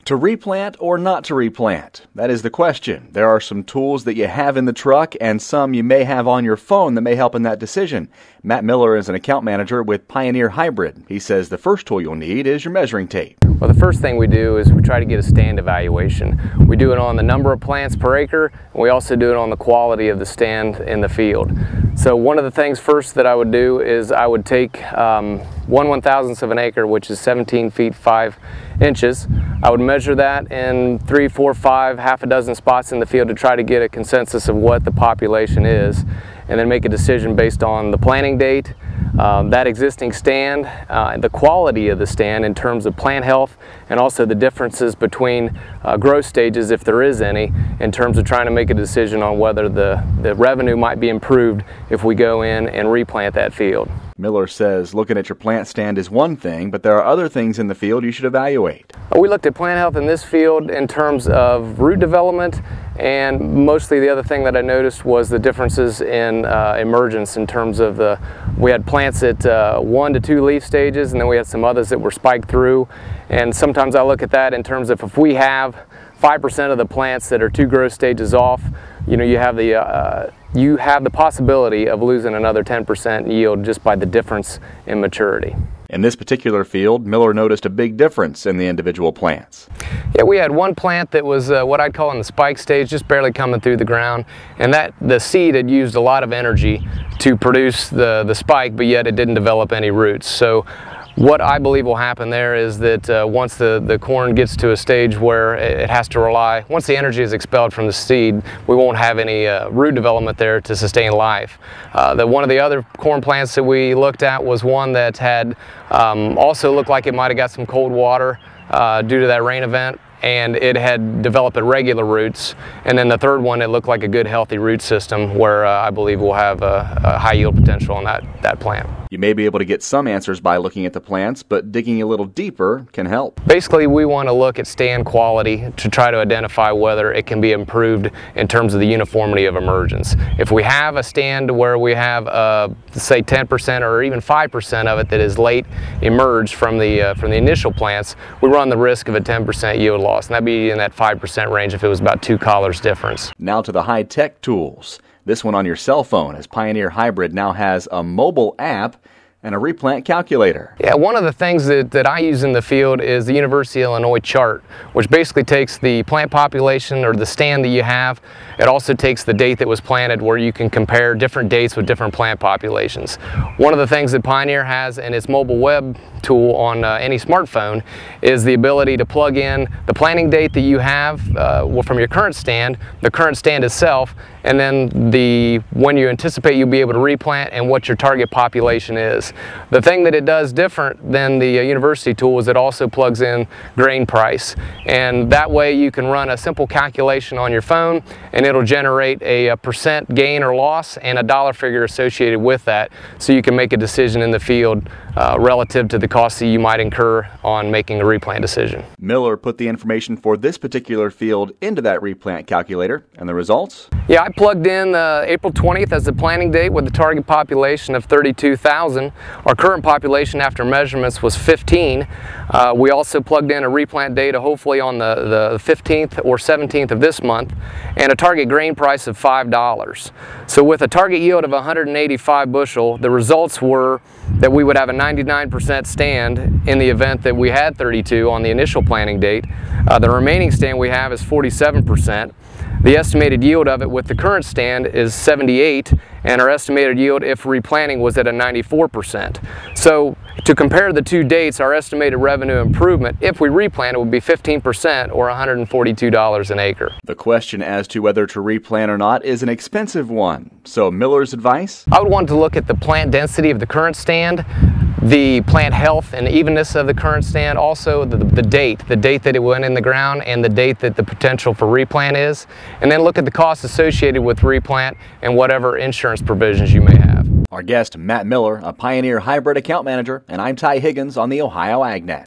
To replant or not to replant? That is the question. There are some tools that you have in the truck and some you may have on your phone that may help in that decision. Matt Miller is an account manager with Pioneer Hybrid. He says the first tool you'll need is your measuring tape. Well, the first thing we do is we try to get a stand evaluation. We do it on the number of plants per acre, and we also do it on the quality of the stand in the field. So one of the things first that I would do is I would take 1/1000th of an acre, which is 17 feet 5 inches. I would measure that in 3, 4, 5, half a dozen spots in the field to try to get a consensus of what the population is, and then make a decision based on the planting date, that existing stand, the quality of the stand in terms of plant health, and also the differences between growth stages, if there is any, in terms of trying to make a decision on whether the revenue might be improved if we go in and replant that field. Miller says looking at your plant stand is one thing, but there are other things in the field you should evaluate. We looked at plant health in this field in terms of root development, and mostly the other thing that I noticed was the differences in emergence in terms of we had plants at 1 to 2 leaf stages, and then we had some others that were spiked through. And sometimes I look at that in terms of if we have 5% of the plants that are 2 growth stages off, you know, you have the possibility of losing another 10% yield just by the difference in maturity. In this particular field, Miller noticed a big difference in the individual plants. Yeah, we had one plant that was what I'd call in the spike stage, just barely coming through the ground, and the seed had used a lot of energy to produce the spike, but yet it didn't develop any roots. So what I believe will happen there is that once the corn gets to a stage where it has to rely, once the energy is expelled from the seed, we won't have any root development there to sustain life. One of the other corn plants that we looked at was one that had also looked like it might have got some cold water due to that rain event, and it had developed irregular roots. And then the third one, it looked like a good healthy root system where I believe we'll have a high yield potential on that plant. You may be able to get some answers by looking at the plants, but digging a little deeper can help. Basically, we want to look at stand quality to try to identify whether it can be improved in terms of the uniformity of emergence. If we have a stand where we have, say, 10% or even 5% of it that is late emerged from the initial plants, we run the risk of a 10% yield loss, and that'd be in that 5% range if it was about 2 collars difference. Now to the high-tech tools. This one on your cell phone, as Pioneer Hybrid now has a mobile app and a replant calculator. Yeah, one of the things that I use in the field is the University of Illinois chart, which basically takes the plant population or the stand that you have. It also takes the date that was planted, where you can compare different dates with different plant populations. One of the things that Pioneer has in its mobile web tool on any smartphone is the ability to plug in the planting date that you have from your current stand, the current stand itself, and then when you anticipate you'll be able to replant and what your target population is. The thing that it does different than the university tool is it also plugs in grain price, and that way you can run a simple calculation on your phone and it'll generate a percent gain or loss and a dollar figure associated with that, so you can make a decision in the field relative to the costs that you might incur on making a replant decision. Miller put the information for this particular field into that replant calculator, and the results? Yeah, I plugged in April 20th as the planting date with a target population of 32,000. Our current population after measurements was 15. We also plugged in a replant date hopefully on the 15th or 17th of this month, and a target grain price of $5. So with a target yield of 185 bushel, the results were that we would have a 99% stand in the event that we had 32 on the initial planting date. The remaining stand we have is 47%. The estimated yield of it with the current stand is 78, and our estimated yield if replanting was at a 94%. So to compare the two dates, our estimated revenue improvement if we replant it would be 15% or $142 an acre. The question as to whether to replant or not is an expensive one. So Miller's advice? I would want to look at the plant density of the current stand, the plant health and evenness of the current stand, also the date that it went in the ground and the date that the potential for replant is, and then look at the costs associated with replant and whatever insurance provisions you may have. Our guest, Matt Miller, a Pioneer Hybrid account manager, and I'm Ty Higgins on the Ohio AgNet.